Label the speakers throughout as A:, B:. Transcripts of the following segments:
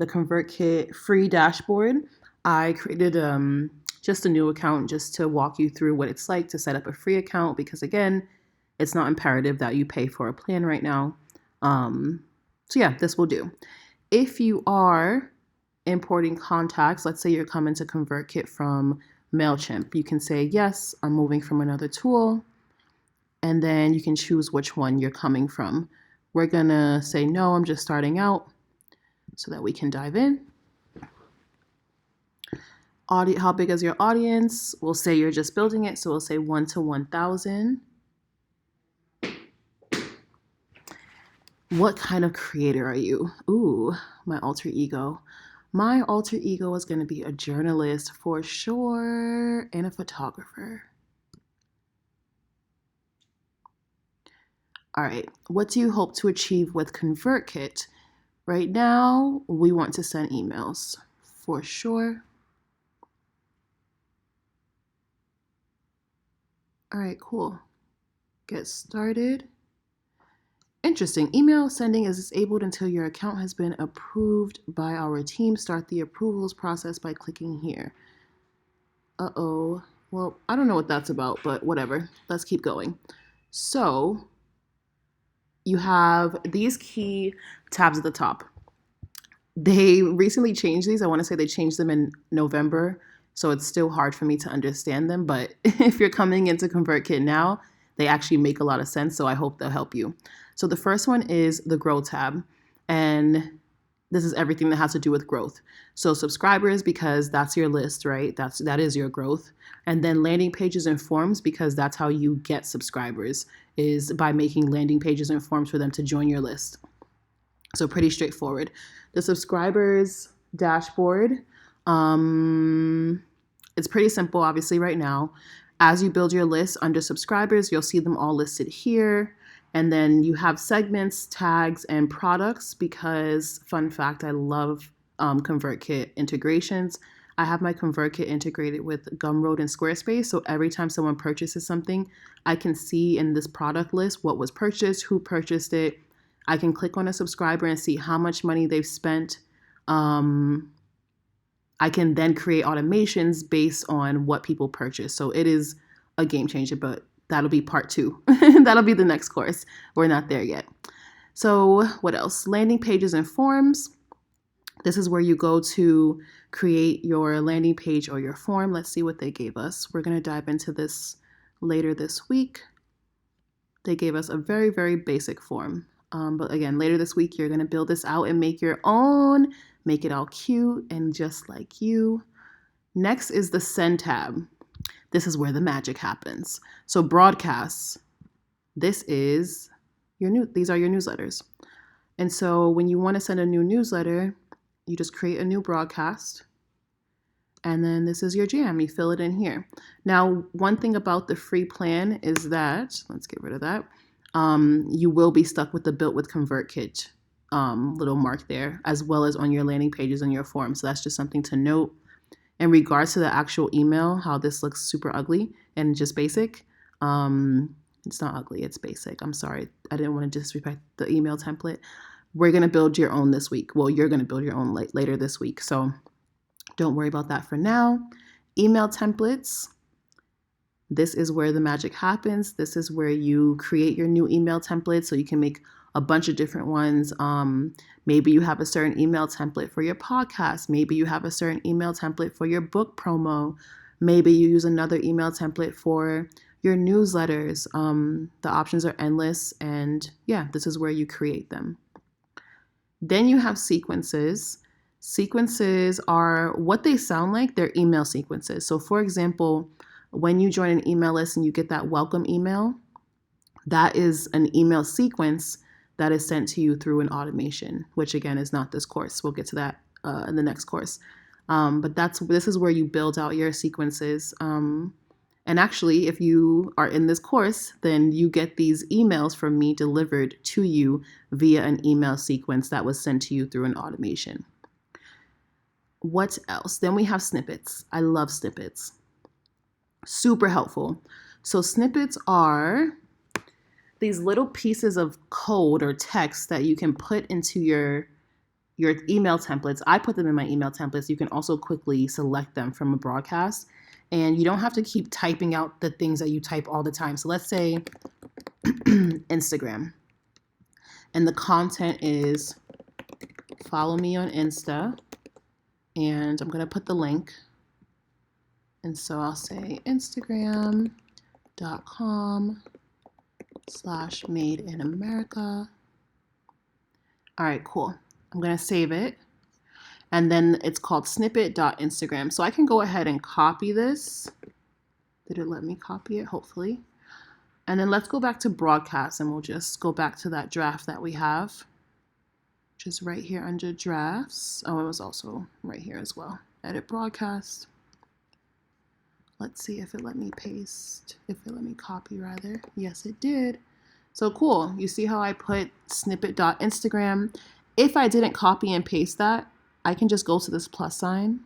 A: the ConvertKit free dashboard. I created just a new account just to walk you through what it's like to set up a free account because, again, it's not imperative that you pay for a plan right now. So yeah, this will do. If you are importing contacts, let's say you're coming to ConvertKit from MailChimp, you can say, yes, I'm moving from another tool, and then you can choose which one you're coming from. We're gonna say, no, I'm just starting out so that we can dive in. How big is your audience? We'll say you're just building it, so we'll say 1 to 1,000. What kind of creator are you? Ooh, my alter ego. My alter ego is going to be a journalist for sure and a photographer. All right, what do you hope to achieve with ConvertKit? Right now, we want to send emails for sure. All right, cool. Get started. Interesting. Email sending is disabled until your account has been approved by our team. Start the approvals process by clicking here. Uh-oh. Well, I don't know what that's about, but whatever. Let's keep going. So you have these key tabs at the top. They recently changed these. I want to say they changed them in November, so it's still hard for me to understand them. But if you're coming into ConvertKit now, they actually make a lot of sense, so I hope they'll help you. So the first one is the Grow tab, and this is everything that has to do with growth. So subscribers, because that's your list, right? That is your growth. And then landing pages and forms, because that's how you get subscribers, is by making landing pages and forms for them to join your list. So pretty straightforward. The subscribers dashboard, it's pretty simple, obviously, right now. As you build your list under subscribers, you'll see them all listed here. And then you have segments, tags, and products because, fun fact, I love ConvertKit integrations. I have my ConvertKit integrated with Gumroad and Squarespace. So every time someone purchases something, I can see in this product list what was purchased, who purchased it. I can click on a subscriber and see how much money they've spent. I can then create automations based on what people purchase. So it is a game changer, but that'll be part 2. That'll be the next course. We're not there yet. So what else? Landing pages and forms. This is where you go to create your landing page or your form. Let's see what they gave us. We're going to dive into this later this week. They gave us a very, very basic form. But again, later this week, you're going to build this out and make your own, make it all cute and just like you. Next is the Send tab. This is where the magic happens. So broadcasts, these are your newsletters. And so when you want to send a new newsletter, you just create a new broadcast. And then this is your jam. You fill it in here. Now, one thing about the free plan is that, let's get rid of that. You will be stuck with the Built with ConvertKit little mark there, as well as on your landing pages and your form. So that's just something to note. In regards to the actual email, how this looks super ugly and just basic. It's not ugly, it's basic. I'm sorry. I didn't want to disrespect the email template. We're going to build your own this week. Well, you're going to build your own later this week. So don't worry about that for now. Email templates. This is where the magic happens. This is where you create your new email template so you can make a bunch of different ones. Maybe you have a certain email template for your podcast. Maybe you have a certain email template for your book promo. Maybe you use another email template for your newsletters. The options are endless. And yeah, this is where you create them. Then you have sequences. Sequences are what they sound like. They're email sequences. So for example, when you join an email list and you get that welcome email, that is an email sequence that is sent to you through an automation, which again is not this course. We'll get to that in the next course. But this is where you build out your sequences. And actually, if you are in this course, then you get these emails from me delivered to you via an email sequence that was sent to you through an automation. What else? Then we have snippets. I love snippets. Super helpful. So snippets are these little pieces of code or text that you can put into your your email templates. I put them in my email templates. You can also quickly select them from a broadcast, and you don't have to keep typing out the things that you type all the time. So let's say Instagram, and the content is follow me on Insta, and I'm going to put the link. And so I'll say Instagram.com/made in America. All right, cool. I'm going to save it. And then it's called snippet.instagram. So I can go ahead and copy this. Did it let me copy it? Hopefully. And then let's go back to broadcast, and we'll just go back to that draft that we have. Just right here under drafts. Oh, it was also right here as well. Edit broadcast. Let's see if it let me paste, if it let me copy rather. Yes, it did. So cool. You see how I put snippet.instagram? If I didn't copy and paste that, I can just go to this plus sign,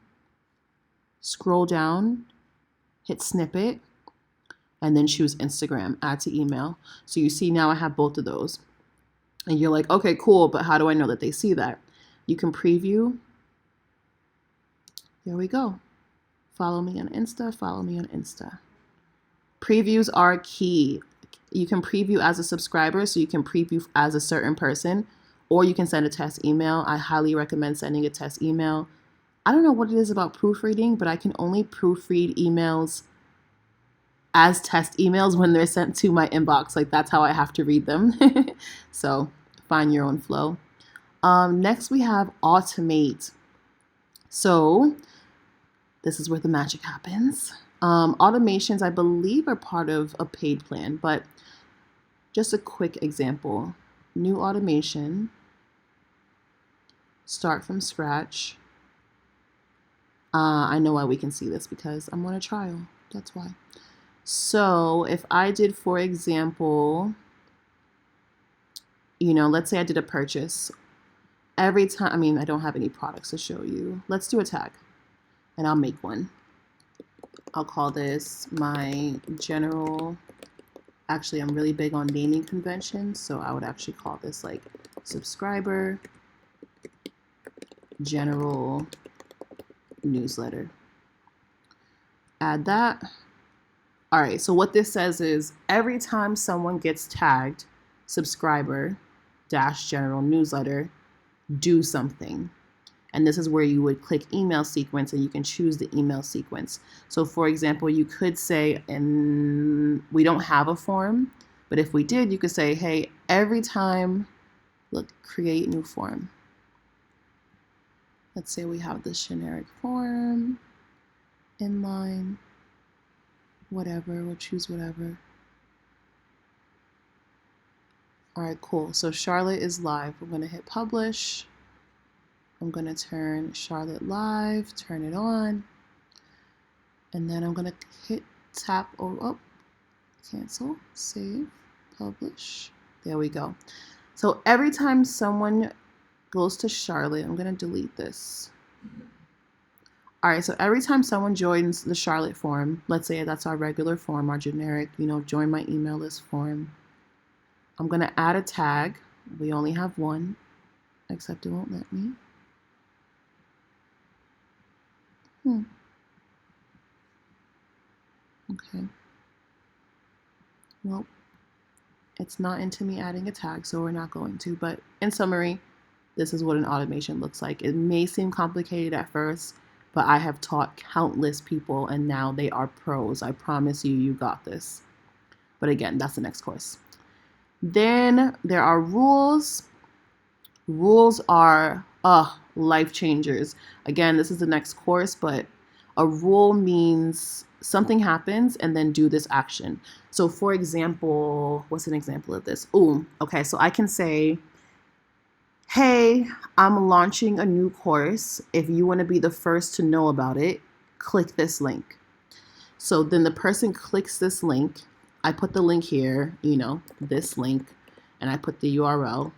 A: scroll down, hit snippet, and then choose Instagram, add to email. So you see now I have both of those. And you're like, okay, cool, but how do I know that they see that? You can preview. There we go. Follow me on Insta, follow me on Insta. Previews are key. You can preview as a subscriber, so you can preview as a certain person, or you can send a test email. I highly recommend sending a test email. I don't know what it is about proofreading, but I can only proofread emails as test emails when they're sent to my inbox. Like, that's how I have to read them. So find your own flow. Next we have automate. So this is where the magic happens. Automations, I believe, are part of a paid plan, but just a quick example. New automation, start from scratch. I know why we can see this because I'm on a trial. That's why. So if I did, for example, let's say I did a purchase. Every time, I don't have any products to show you. Let's do a tag, and I'll make one. I'll call this my general. Actually, I'm really big on naming conventions, so I would actually call this like subscriber general newsletter. Add that. All right, so what this says is every time someone gets tagged subscriber dash general newsletter, do something. And this is where you would click email sequence, and you can choose the email sequence. So for example, you could say, and we don't have a form, but if we did, you could say, hey, every time, look, create new form. Let's say we have this generic form, inline, whatever, we'll choose whatever. All right, cool. So Charlotte is live. We're gonna hit publish. I'm going to turn Charlotte live, turn it on, and then I'm going to hit tap or up, cancel, save, publish. There we go. So every time someone goes to Charlotte, I'm going to delete this. All right, so every time someone joins the Charlotte form, let's say that's our regular form, our generic, join my email list form, I'm going to add a tag. We only have one, except it won't let me. Okay. Well, it's not into me adding a tag, so we're not going to. But in summary, this is what an automation looks like. It may seem complicated at first, but I have taught countless people, and now they are pros. I promise you, you got this. But again, that's the next course. Then there are rules. Rules are life changers. Again, this is the next course, but a rule means something happens and then do this action. So for example, what's an example of this? Okay, so I can say, hey, I'm launching a new course. If you want to be the first to know about it, click this link. So then the person clicks this link. I put the link here, this link, and I put the URL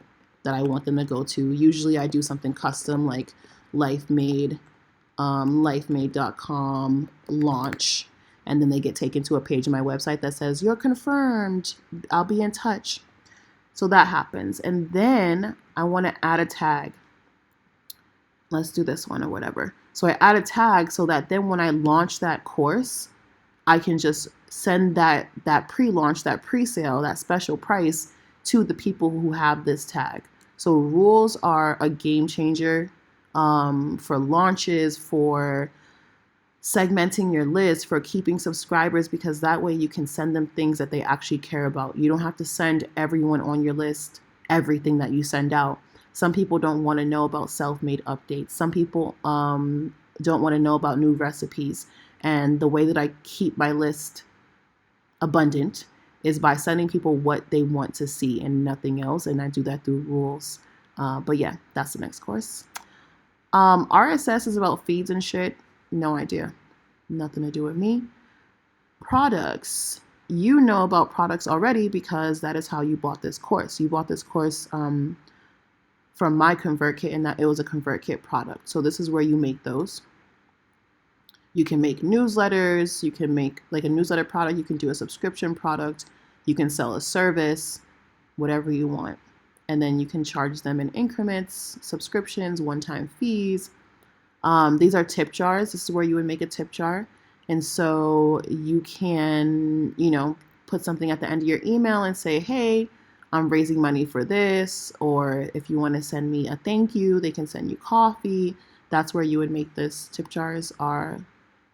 A: that I want them to go to. Usually I do something custom like LifeMade, lifemade.com launch, and then they get taken to a page on my website that says, you're confirmed, I'll be in touch. So that happens. And then I want to add a tag. let's do this one or whatever. So I add a tag so that then when I launch that course, I can just send that pre-launch, that pre-sale, that special price to the people who have this tag. So rules are a game changer for launches, for segmenting your list, for keeping subscribers, because that way you can send them things that they actually care about. You don't have to send everyone on your list everything that you send out. Some people don't want to know about self-made updates. Some people don't want to know about new recipes. And the way that I keep my list abundant is by sending people what they want to see and nothing else. And I do that through rules. But yeah, that's the next course. RSS is about feeds and shit. No idea. Nothing to do with me. Products. You know about products already because that is how you bought this course. You bought this course from my ConvertKit, and that it was a ConvertKit product. So this is where you make those. You can make newsletters. You can make like a newsletter product. You can do a subscription product. You can sell a service, whatever you want. And then you can charge them in increments, subscriptions, one-time fees. These are tip jars. This is where you would make a tip jar. And so you can, put something at the end of your email and say, hey, I'm raising money for this. Or if you want to send me a thank you, they can send you coffee. That's where you would make this. Tip jars are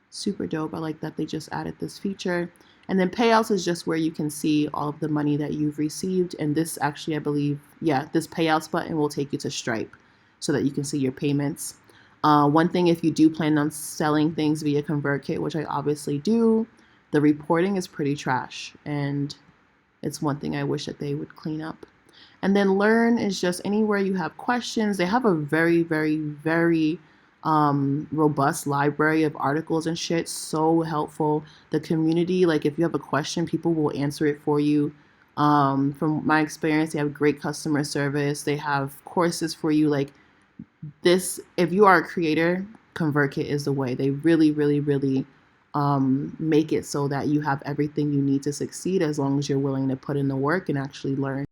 A: super dope. I like that they just added this feature. And then payouts is just where you can see all of the money that you've received. And this actually, I believe, this payouts button will take you to Stripe so that you can see your payments. One thing, if you do plan on selling things via ConvertKit, which I obviously do, the reporting is pretty trash. And it's one thing I wish that they would clean up. And then learn is just anywhere you have questions. They have a very, very, very robust library of articles and shit. So helpful. The community, like if you have a question, people will answer it for you. From my experience, they have great customer service. They have courses for you. Like this, if you are a creator, ConvertKit is the way. They really, really, really make it so that you have everything you need to succeed as long as you're willing to put in the work and actually learn.